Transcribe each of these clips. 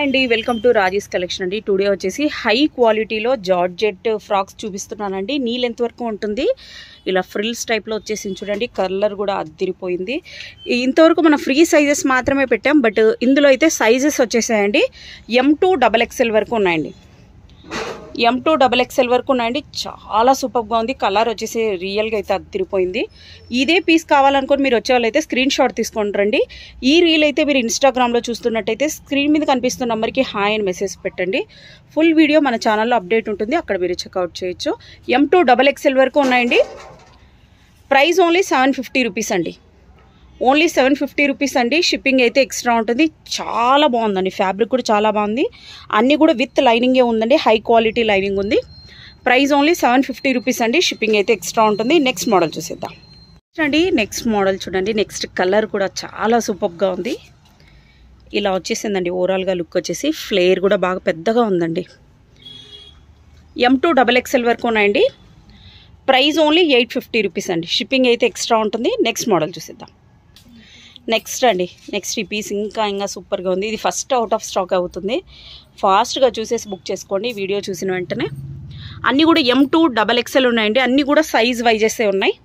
అండి welcome to Raji's collection అండి. Today వచ్చేసి హై క్వాలిటీలో జార్జెట్ ఫ్రాక్స్ చూపిస్తున్నానండి. నీ లెంత్ వరకు ఉంటుంది. ఇలా ఫ్రిల్స్ టైప్లో వచ్చేసి చూడండి, కలర్ కూడా అద్దిరిపోయింది. ఇంతవరకు మనం ఫ్రీ సైజెస్ మాత్రమే పెట్టాం, బట్ ఇందులో అయితే సైజెస్ వచ్చేసాయండి. M2 XXL వరకు ఉన్నాయండి. M2 XXL వరకు ఉన్నాయండి. చాలా సూపర్గా ఉంది. కలర్ వచ్చేసి రియల్గా అయితే అదిరిపోయింది. ఇదే పీస్ కావాలనుకొని మీరు వచ్చే వాళ్ళైతే స్క్రీన్ షాట్ తీసుకొని రండి. ఈ రీల్ అయితే మీరు ఇన్స్టాగ్రామ్లో చూస్తున్నట్టయితే స్క్రీన్ మీద కనిపిస్తున్న నెంబర్కి హాయ్ అని మెసేజ్ పెట్టండి. ఫుల్ వీడియో మన ఛానల్లో అప్డేట్ ఉంటుంది, అక్కడ మీరు చెక్అవుట్ చేయొచ్చు. M2 XXL వరకు ఉన్నాయండి. ప్రైస్ ఓన్లీ 750 రూపీస్ అండి. ఓన్లీ 750 రూపీస్ అండి. షిప్పింగ్ అయితే ఎక్స్ట్రా ఉంటుంది. చాలా బాగుందండి, ఫ్యాబ్రిక్ కూడా చాలా బాగుంది. అన్నీ కూడా విత్ లైనింగే ఉందండి, హై క్వాలిటీ లైనింగ్ ఉంది. ప్రైస్ ఓన్లీ 750 రూపీస్ అండి. షిప్పింగ్ అయితే ఎక్స్ట్రా ఉంటుంది. నెక్స్ట్ మోడల్ చూసేద్దాం అండి. నెక్స్ట్ మోడల్ చూడండి. నెక్స్ట్ కలర్ కూడా చాలా సూపర్గా ఉంది. ఇలా వచ్చేసిందండి. ఓవరాల్గా లుక్ వచ్చేసి ఫ్లేర్ కూడా బాగా పెద్దగా ఉందండి. M2 XXL వరకు ఉన్నాయండి. ప్రైస్ ఓన్లీ 850 రూపీస్ అండి. షిప్పింగ్ అయితే ఎక్స్ట్రా ఉంటుంది. నెక్స్ట్ మోడల్ చూసేద్దాం. నెక్స్ట్ అండి. నెక్స్ట్ ఈ పీస్ ఇంకా సూపర్గా ఉంది. ఇది ఫస్ట్ అవుట్ ఆఫ్ స్టాక్ అవుతుంది. ఫాస్ట్గా చూసేసి బుక్ చేసుకోండి వీడియో చూసిన వెంటనే. అన్నీ కూడా M2 XXL ఉన్నాయండి. అన్నీ కూడా సైజ్ వైజెసే ఉన్నాయి.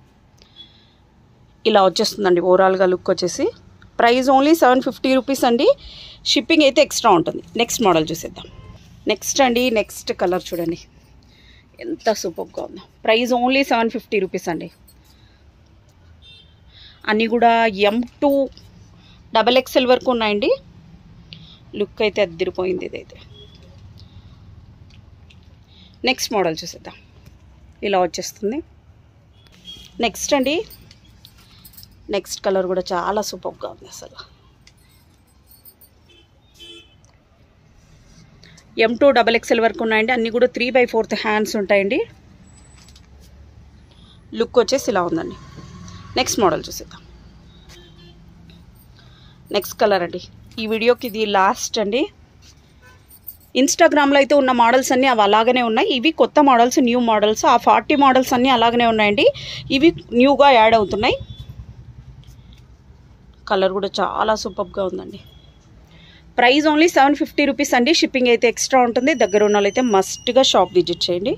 ఇలా వచ్చేస్తుందండి ఓవరాల్గా లుక్ వచ్చేసి. ప్రైస్ ఓన్లీ 750 రూపీస్ అండి. షిప్పింగ్ అయితే ఎక్స్ట్రా ఉంటుంది. నెక్స్ట్ మోడల్ చూసేద్దాం. నెక్స్ట్ అండి. నెక్స్ట్ కలర్ చూడండి, ఎంత సూపర్గా ఉందో. ప్రైస్ ఓన్లీ 750 రూపీస్ అండి. అన్నీ కూడా M2 XXL వరకు ఉన్నాయండి. లుక్ అయితే అదిరిపోయింది ఇదైతే. నెక్స్ట్ మోడల్ చూసేద్దాం. ఇలా వచ్చేస్తుంది. నెక్స్ట్ అండి. నెక్స్ట్ కలర్ కూడా చాలా సూపర్గా ఉంది అసలు. M2 XXL వరకు ఉన్నాయండి. అన్నీ కూడా 3/4 హ్యాండ్స్ ఉంటాయండి. లుక్ వచ్చేసి ఇలా ఉందండి. నెక్స్ట్ మోడల్ చూసేద్దాం. నెక్స్ట్ కలర్ అండి. ఈ వీడియోకి ఇది లాస్ట్ అండి. ఇన్స్టాగ్రామ్లో అయితే ఉన్న మోడల్స్ అన్నీ అవి అలాగనే ఉన్నాయి. ఇవి కొత్త మోడల్స్, న్యూ మోడల్స్. ఆ 40 మోడల్స్ అన్నీ అలాగనే ఉన్నాయండి. ఇవి న్యూగా యాడ్ అవుతున్నాయి. కలర్ కూడా చాలా సూపర్గా ఉందండి. ప్రైస్ ఓన్లీ 750 రూపీస్ అండి. షిప్పింగ్ అయితే ఎక్స్ట్రా ఉంటుంది. దగ్గర ఉన్న వాళ్ళైతే మస్ట్గా షాప్ విజిట్ చేయండి.